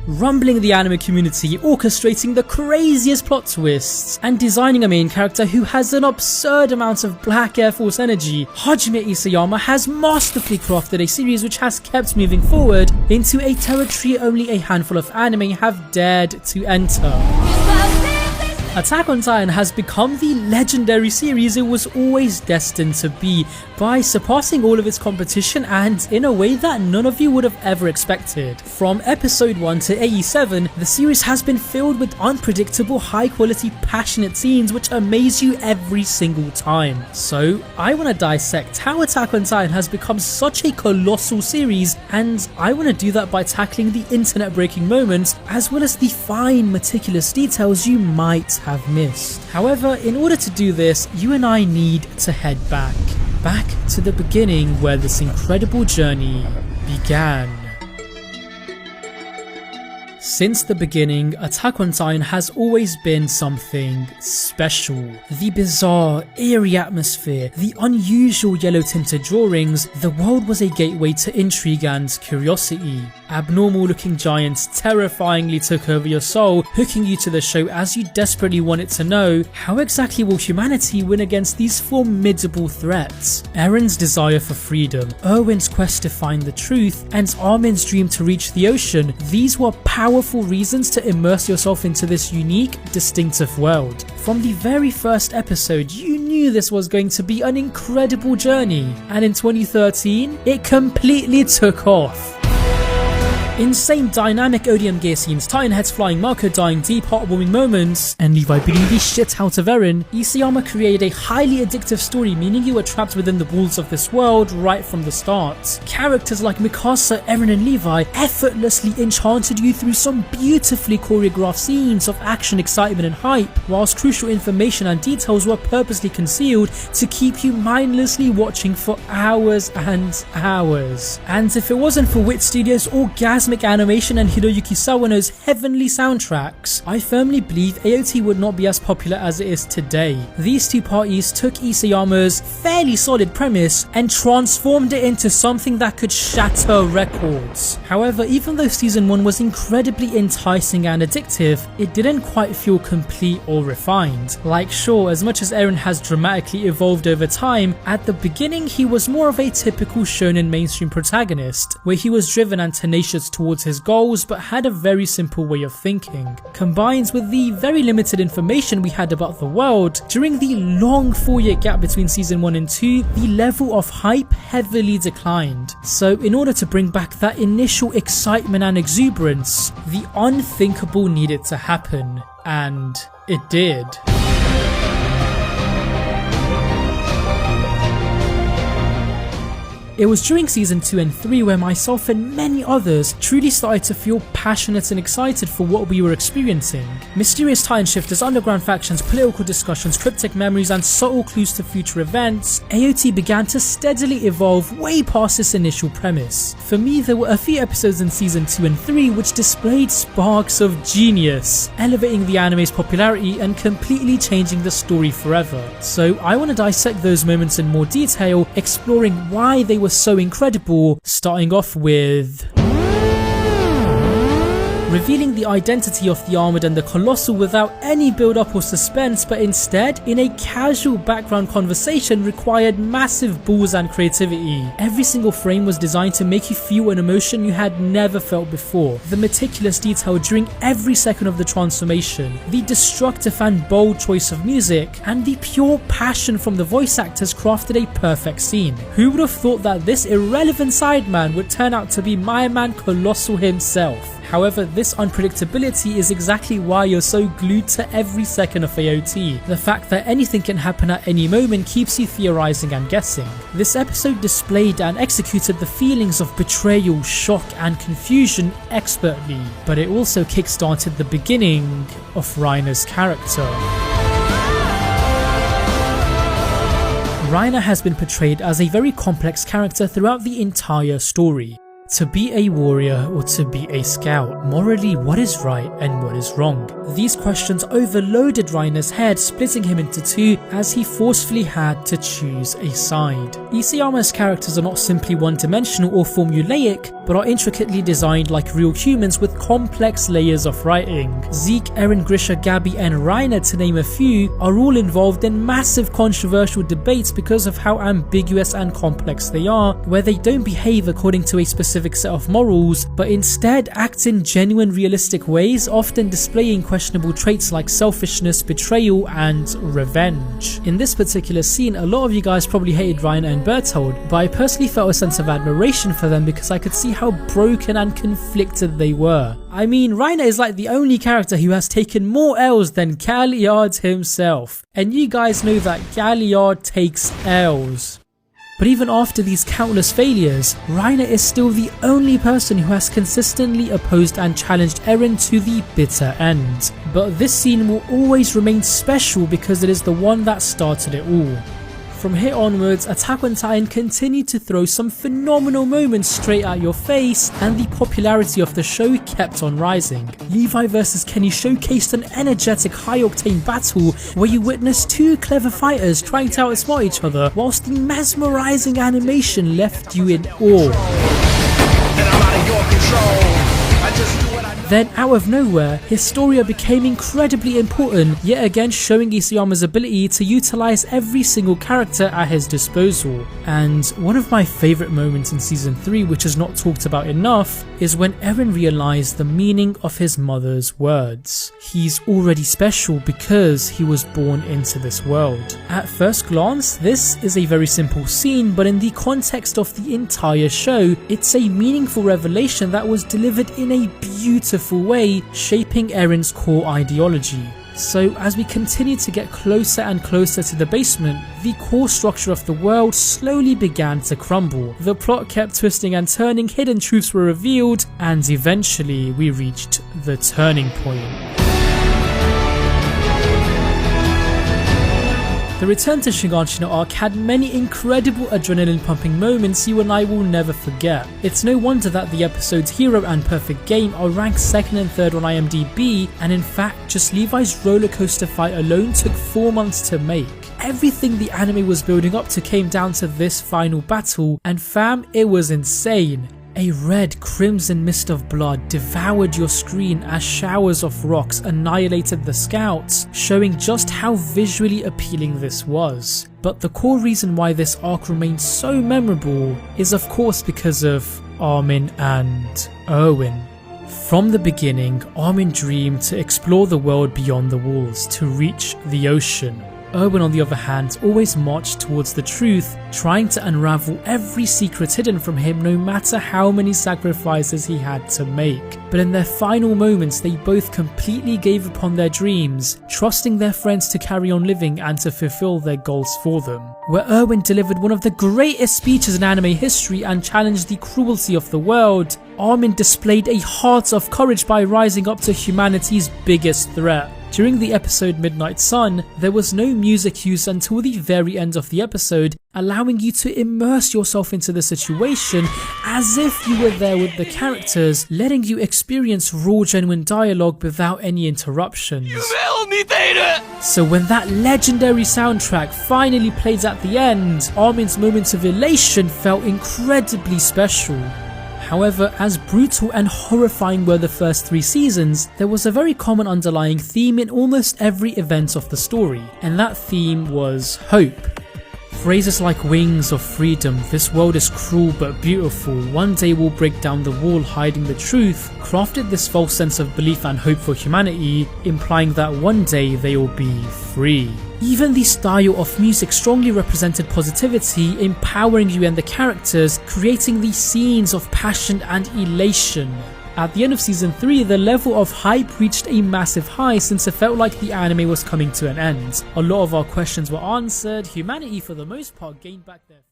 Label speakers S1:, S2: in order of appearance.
S1: rumbling the anime community, orchestrating the craziest plot twists, and designing a main character who has an absurd amount of Black Air Force energy. Hajime Isayama has masterfully crafted a series which has kept moving forward into a territory only a handful of anime have dared to enter. Attack on Titan has become the legendary series it was always destined to be, by surpassing all of its competition and in a way that none of you would have ever expected. From episode 1 to AE7, the series has been filled with unpredictable, high quality, passionate scenes which amaze you every single time. So I want to dissect how Attack on Titan has become such a colossal series, and I want to do that by tackling the internet breaking moments as well as the fine, meticulous details you might have missed. However, in order to do this, you and I need to head back to the beginning where this incredible journey began. Since the beginning, Attack on Titan has always been something special. The bizarre, eerie atmosphere, the unusual yellow-tinted drawings, the world was a gateway to intrigue and curiosity. Abnormal-looking giants terrifyingly took over your soul, hooking you to the show as you desperately wanted to know, how exactly will humanity win against these formidable threats? Eren's desire for freedom, Erwin's quest to find the truth, and Armin's dream to reach the ocean, these were powerful reasons to immerse yourself into this unique, distinctive world. From the very first episode, you knew this was going to be an incredible journey, and in 2013, it completely took off. Insane dynamic Odeon gear scenes, Titan heads flying, Marco dying, deep heartwarming moments, and Levi beating the shit out of Eren, Isayama created a highly addictive story, meaning you were trapped within the walls of this world right from the start. Characters like Mikasa, Eren and Levi effortlessly enchanted you through some beautifully choreographed scenes of action, excitement and hype, whilst crucial information and details were purposely concealed to keep you mindlessly watching for hours and hours. And if it wasn't for Wit Studios' orgasmic animation and Hiroyuki Sawano's heavenly soundtracks, I firmly believe AOT would not be as popular as it is today. These two parties took Isayama's fairly solid premise and transformed it into something that could shatter records. However, even though season 1 was incredibly enticing and addictive, it didn't quite feel complete or refined. Like, sure, as much as Eren has dramatically evolved over time, at the beginning he was more of a typical shonen mainstream protagonist, where he was driven and tenacious towards his goals but had a very simple way of thinking. Combined with the very limited information we had about the world, during the long 4-year gap between season 1 and 2, the level of hype heavily declined. So in order to bring back that initial excitement and exuberance, the unthinkable needed to happen, and it did. It was during season 2 and 3 where myself and many others truly started to feel passionate and excited for what we were experiencing. Mysterious time shifters, underground factions, political discussions, cryptic memories and subtle clues to future events, AOT began to steadily evolve way past this initial premise. For me, there were a few episodes in season 2 and 3 which displayed sparks of genius, elevating the anime's popularity and completely changing the story forever. So I want to dissect those moments in more detail, exploring why they were so incredible, starting off with revealing the identity of the Armored and the Colossal without any build-up or suspense, but instead, in a casual background conversation, required massive balls and creativity. Every single frame was designed to make you feel an emotion you had never felt before. The meticulous detail during every second of the transformation, the destructive and bold choice of music, and the pure passion from the voice actors crafted a perfect scene. Who would have thought that this irrelevant sideman would turn out to be my man Colossal himself? However, this unpredictability is exactly why you're so glued to every second of AOT. The fact that anything can happen at any moment keeps you theorizing and guessing. This episode displayed and executed the feelings of betrayal, shock and confusion expertly, but it also kickstarted the beginning of Reiner's character. Reiner has been portrayed as a very complex character throughout the entire story. To be a warrior or to be a scout, morally what is right and what is wrong? These questions overloaded Reiner's head, splitting him into two as he forcefully had to choose a side. Isayama's characters are not simply one-dimensional or formulaic, but are intricately designed like real humans with complex layers of writing. Zeke, Eren, Grisha, Gabby and Reiner, to name a few, are all involved in massive controversial debates because of how ambiguous and complex they are, where they don't behave according to a specific set of morals, but instead act in genuine realistic ways, often displaying questionable traits like selfishness, betrayal and revenge. In this particular scene, a lot of you guys probably hated Reiner and Bertold, but I personally felt a sense of admiration for them because I could see how broken and conflicted they were. I mean, Reiner is like the only character who has taken more L's than Galliard himself, and you guys know that Galliard takes L's. But even after these countless failures, Reiner is still the only person who has consistently opposed and challenged Eren to the bitter end. But this scene will always remain special because it is the one that started it all. From here onwards, Attack on Titan continued to throw some phenomenal moments straight at your face, and the popularity of the show kept on rising. Levi vs Kenny showcased an energetic, high-octane battle where you witnessed two clever fighters trying to outsmart each other, whilst the mesmerizing animation left you in awe. Then out of nowhere, Historia became incredibly important, yet again showing Isayama's ability to utilize every single character at his disposal. And one of my favourite moments in season 3, which is not talked about enough, is when Eren realized the meaning of his mother's words. He's already special because he was born into this world. At first glance, this is a very simple scene, but in the context of the entire show, it's a meaningful revelation that was delivered in a beautiful way, shaping Eren's core ideology. So as we continue to get closer and closer to the basement, the core structure of the world slowly began to crumble. The plot kept twisting and turning, hidden truths were revealed, and eventually we reached the turning point. The return to Shiganshina arc had many incredible adrenaline-pumping moments you and I will never forget. It's no wonder that the episodes Hero and Perfect Game are ranked 2nd and 3rd on IMDb, and in fact, just Levi's rollercoaster fight alone took 4 months to make. Everything the anime was building up to came down to this final battle, and fam, it was insane. A red crimson mist of blood devoured your screen as showers of rocks annihilated the scouts, showing just how visually appealing this was. But the core reason why this arc remains so memorable is of course because of Armin and Erwin. From the beginning, Armin dreamed to explore the world beyond the walls, to reach the ocean. Erwin, on the other hand, always marched towards the truth, trying to unravel every secret hidden from him no matter how many sacrifices he had to make. But in their final moments, they both completely gave up on their dreams, trusting their friends to carry on living and to fulfill their goals for them. Where Erwin delivered one of the greatest speeches in anime history and challenged the cruelty of the world, Armin displayed a heart of courage by rising up to humanity's biggest threat. During the episode Midnight Sun, there was no music used until the very end of the episode, allowing you to immerse yourself into the situation as if you were there with the characters, letting you experience raw, genuine dialogue without any interruptions. So when that legendary soundtrack finally played at the end, Armin's moments of elation felt incredibly special. However, as brutal and horrifying were the first 3 seasons, there was a very common underlying theme in almost every event of the story, and that theme was hope. Phrases like wings of freedom, this world is cruel but beautiful, one day we'll break down the wall hiding the truth, crafted this false sense of belief and hope for humanity, implying that one day they will be free. Even the style of music strongly represented positivity, empowering you and the characters, creating these scenes of passion and elation. At the end of season 3, the level of hype reached a massive high since it felt like the anime was coming to an end. A lot of our questions were answered, humanity for the most part gained back their